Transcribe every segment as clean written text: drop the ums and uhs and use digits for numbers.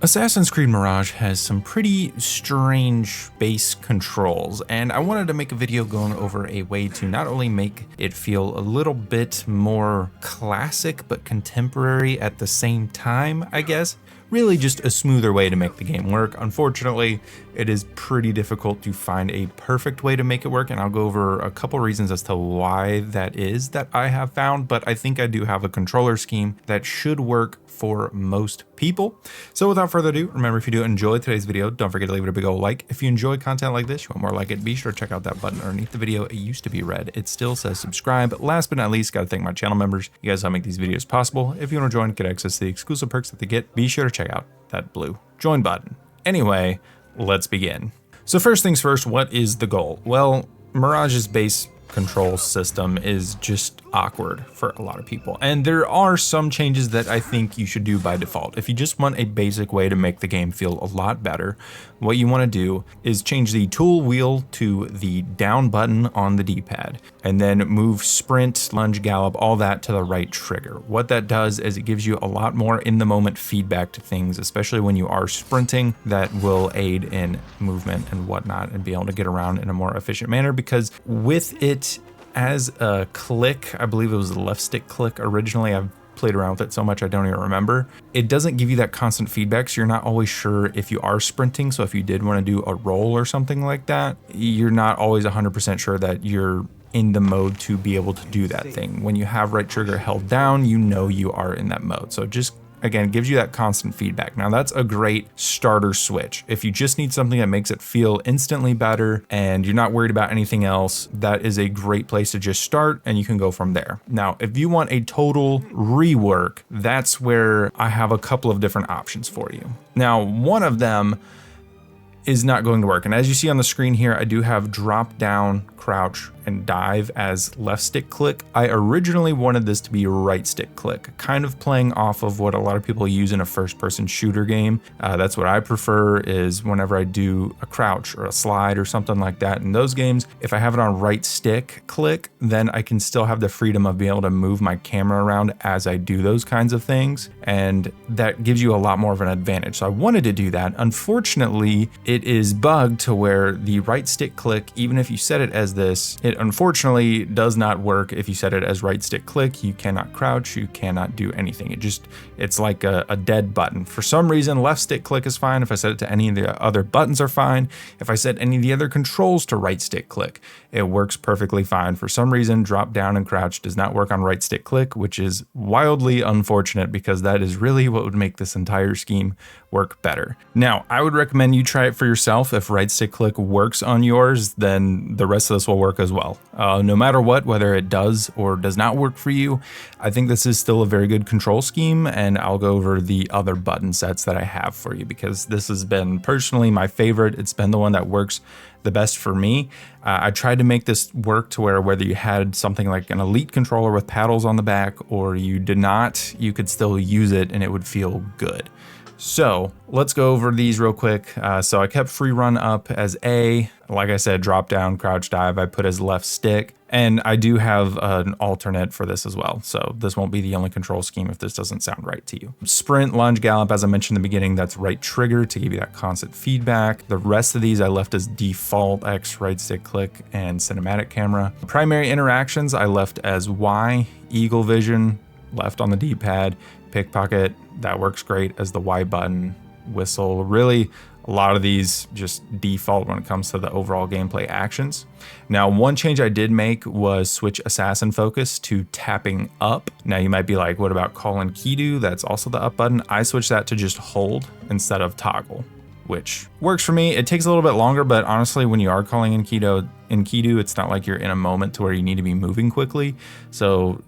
Assassin's Creed Mirage has some pretty strange base controls, and I wanted to make a video going over a way to not only make it feel a little bit more classic but contemporary at the same time, I guess. Really just a smoother way to make the game work. Unfortunately, it is pretty difficult to find a perfect way to make it work, and I'll go over a couple reasons as to why that is that I have found, but I think I do have a controller scheme that should work for most people. So without further ado, remember, if you do enjoy today's video, don't forget to leave it a big old like. If you enjoy content like this, you want more like it, be sure to check out that button underneath the video. It used to be red. It still says subscribe. Last but not least, gotta thank my channel members. You guys help make these videos possible. If you want to join, get access to the exclusive perks that they get, be sure to check out that blue join button. Anyway, let's begin. So first things first, what is the goal? Well, Mirage's base control system is just awkward for a lot of people, and there are some changes that I think you should do by default. If you just want a basic way to make the game feel a lot better, what you want to do is change the tool wheel to the down button on the D-pad, and then move sprint, lunge, gallop, all that to the right trigger. What that does is it gives you a lot more in the moment feedback to things, especially when you are sprinting, that will aid in movement and whatnot and be able to get around in a more efficient manner, because with it as a click, I believe it was the left stick click originally, I've played around with it so much I don't even remember, it doesn't give you that constant feedback, so you're not always sure if you are sprinting. So if you did want to do a roll or something like that, you're not always 100% sure that you're in the mode to be able to do that thing. When you have right trigger held down, you know you are in that mode. So just again, gives you that constant feedback. Now that's a great starter switch. If you just need something that makes it feel instantly better and you're not worried about anything else, that is a great place to just start, and you can go from there. Now, if you want a total rework, that's where I have a couple of different options for you. Now, one of them is not going to work. And as you see on the screen here, I do have drop down, crouch, and dive as left stick click. I originally wanted this to be right stick click, kind of playing off of what a lot of people use in a first person shooter game. That's what I prefer, is whenever I do a crouch or a slide or something like that in those games, if I have it on right stick click, then I can still have the freedom of being able to move my camera around as I do those kinds of things. And that gives you a lot more of an advantage. So I wanted to do that. Unfortunately, it is bugged to where the right stick click, even if you set it as this, it unfortunately does not work. If you set it as right stick click, you cannot crouch, you cannot do anything. It's like a dead button. For some reason, left stick click is fine. If I set it to any of the other buttons are fine. If I set any of the other controls to right stick click, it works perfectly fine. For some reason, drop down and crouch does not work on right stick click, which is wildly unfortunate, because that is really what would make this entire scheme work better. Now, I would recommend you try it for yourself. If right stick click works on yours, then the rest of this will work as well. No matter what, whether it does or does not work for you, I think this is still a very good control scheme, and I'll go over the other button sets that I have for you, because this has been personally my favorite. It's been the one that works the best for me. I tried to make this work to where whether you had something like an Elite controller with paddles on the back or you did not, you could still use it and it would feel good. So let's go over these real quick. So I kept free run up as A. Like I said, drop down, crouch, dive, I put as left stick. And I do have an alternate for this as well. So this won't be the only control scheme if this doesn't sound right to you. Sprint, lunge, gallop, as I mentioned in the beginning, that's right trigger to give you that constant feedback. The rest of these I left as default, X, right stick click, and cinematic camera. Primary interactions I left as Y, eagle vision, left on the D-pad, pickpocket, that works great as the Y button, whistle. Really, a lot of these just default when it comes to the overall gameplay actions. Now, one change I did make was switch assassin focus to tapping up. Now you might be like, what about call and key-do? That's also the up button. I switched that to just hold instead of toggle, which works for me. It takes a little bit longer, but honestly, when you are calling in key-do, it's not like you're in a moment to where you need to be moving quickly. So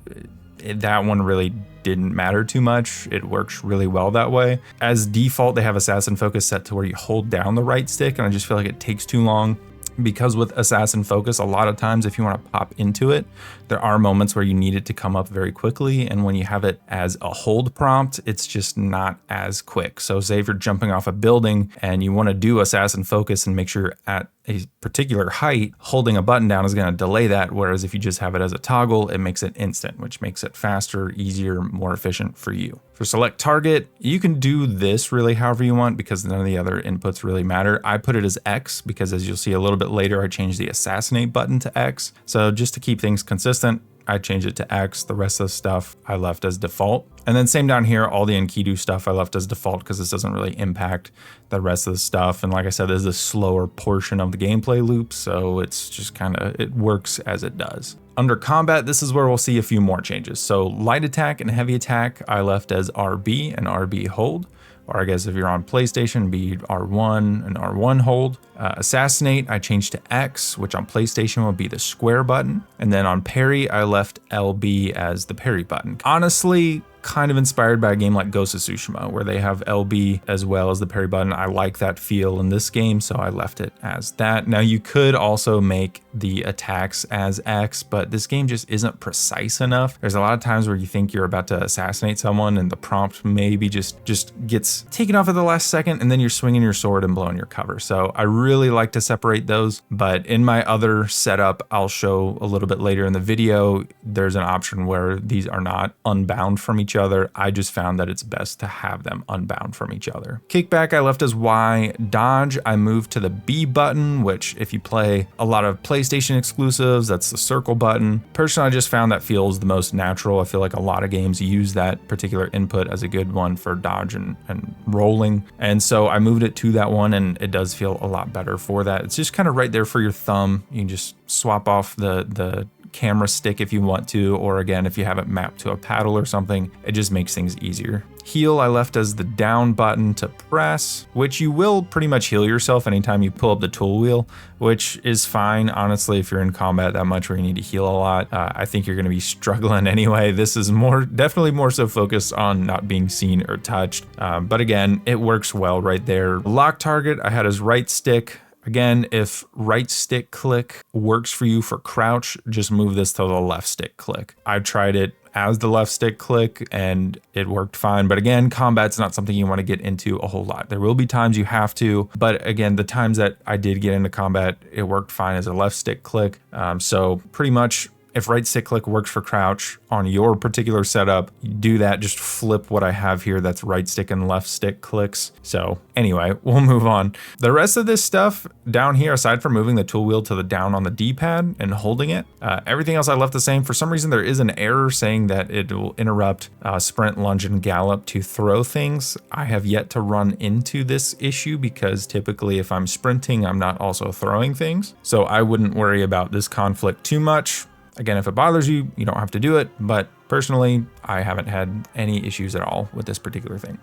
that one really didn't matter too much. It works really well that way. As default, they have assassin focus set to where you hold down the right stick, and I just feel like it takes too long. Because with assassin focus, a lot of times if you want to pop into it, there are moments where you need it to come up very quickly, and when you have it as a hold prompt, it's just not as quick. So say if you're jumping off a building and you want to do assassin focus and make sure you're at a particular height, holding a button down is going to delay that. Whereas if you just have it as a toggle, it makes it instant, which makes it faster, easier, more efficient for you. For select target, you can do this really however you want because none of the other inputs really matter. I put it as X because as you'll see a little bit later, I changed the assassinate button to X. So just to keep things consistent, I changed it to X. The rest of the stuff I left as default. And then same down here, all the Enkidu stuff I left as default because this doesn't really impact the rest of the stuff. And like I said, this is a slower portion of the gameplay loop, so it's just kind of, it works as it does. Under combat, this is where we'll see a few more changes. So light attack and heavy attack, I left as RB and RB hold. Or I guess if you're on PlayStation, be R1 and R1 hold. Assassinate, I changed to X, which on PlayStation will be the square button. And then on parry, I left LB as the parry button. Honestly, kind of inspired by a game like Ghost of Tsushima, where they have LB as well as the parry button. I like that feel in this game, so I left it as that. Now you could also make the attacks as X, but this game just isn't precise enough. There's a lot of times where you think you're about to assassinate someone and the prompt maybe just gets taken off at the last second, and then you're swinging your sword and blowing your cover. So I really like to separate those, but in my other setup, I'll show a little bit later in the video, there's an option where these are not unbound from each other. I just found that it's best to have them unbound from each other. Kickback I left as Y. Dodge I moved to the B button, which if you play a lot of PlayStation exclusives, that's the circle button. Personally, I just found that feels the most natural. I feel like a lot of games use that particular input as a good one for dodge and rolling. And so I moved it to that one, and it does feel a lot better for that. It's just kind of right there for your thumb. You can just swap off the camera stick if you want to, or again, if you have it mapped to a paddle or something, it just makes things easier. Heal I left as the down button to press, which you will pretty much heal yourself anytime you pull up the tool wheel, which is fine, honestly, if you're in combat that much where you need to heal a lot. I think you're going to be struggling anyway. This is definitely more so focused on not being seen or touched. But again, it works well right there. Lock target I had as right stick. Again, if right stick click works for you for crouch, just move this to the left stick click. I tried it as the left stick click and it worked fine. But again, combat's not something you want to get into a whole lot. There will be times you have to, but again, the times that I did get into combat, it worked fine as a left stick click. So pretty much if right stick click works for crouch on your particular setup, you do that, just flip what I have here that's right stick and left stick clicks. So anyway, we'll move on. The rest of this stuff down here, aside from moving the tool wheel to the down on the D-pad and holding it, everything else I left the same. For some reason, there is an error saying that it will interrupt sprint, lunge, and gallop to throw things. I have yet to run into this issue because typically if I'm sprinting, I'm not also throwing things. So I wouldn't worry about this conflict too much. Again, if it bothers you, you don't have to do it, but personally, I haven't had any issues at all with this particular thing.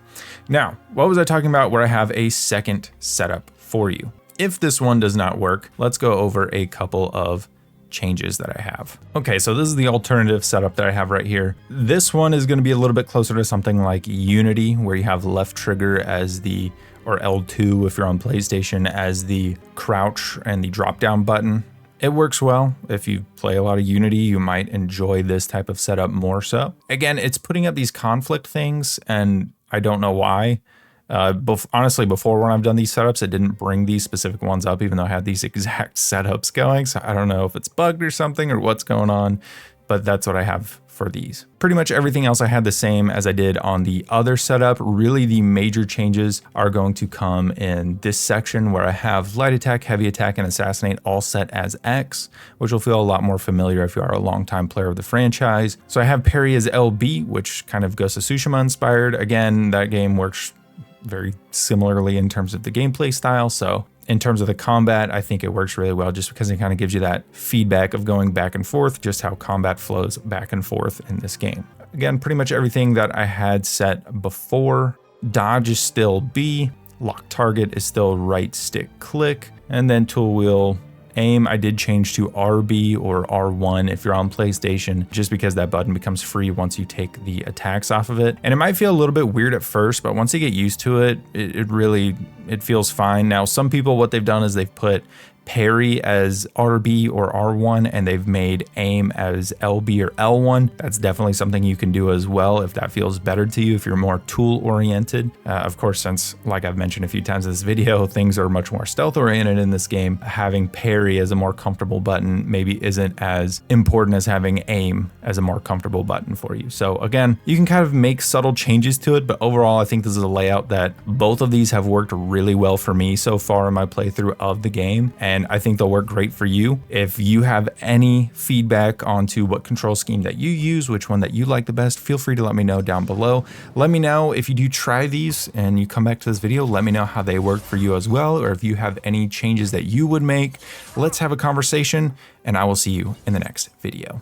Now, what was I talking about where I have a second setup for you? If this one does not work, let's go over a couple of changes that I have. Okay, so this is the alternative setup that I have right here. This one is going to be a little bit closer to something like Unity, where you have left trigger as the, or L2 if you're on PlayStation, as the crouch and the drop down button. It works well. If you play a lot of Unity, you might enjoy this type of setup more so. Again, it's putting up these conflict things, and I don't know why. Honestly, before when I've done these setups, it didn't bring these specific ones up, even though I had these exact setups going. So I don't know if it's bugged or something or what's going on, but that's what I have for these. Pretty much everything else I had the same as I did on the other setup. Really, the major changes are going to come in this section where I have light attack, heavy attack, and assassinate all set as X, which will feel a lot more familiar if you are a longtime player of the franchise. So I have parry as LB, which kind of Ghost of Tsushima inspired. Again, that game works very similarly in terms of the gameplay style. So in terms of the combat, I think it works really well just because it kind of gives you that feedback of going back and forth, just how combat flows back and forth in this game. Again, pretty much everything that I had set before. Dodge is still B, lock target is still right stick click, and then tool wheel aim, I did change to RB or R1 if you're on PlayStation, just because that button becomes free once you take the attacks off of it. And it might feel a little bit weird at first, but once you get used to it, it feels fine. Now, some people, what they've done is they've put parry as RB or R1 and they've made aim as LB or L1, that's definitely something you can do as well if that feels better to you, if you're more tool oriented. Of course, since like I've mentioned a few times in this video, things are much more stealth oriented in this game, having parry as a more comfortable button maybe isn't as important as having aim as a more comfortable button for you. So again, you can kind of make subtle changes to it, but overall I think this is a layout that both of these have worked really well for me so far in my playthrough of the game, and I think they'll work great for you. If you have any feedback onto what control scheme that you use, which one that you like the best, feel free to let me know down below. Let me know if you do try these and you come back to this video, let me know how they work for you as well, or if you have any changes that you would make. Let's have a conversation, and I will see you in the next video.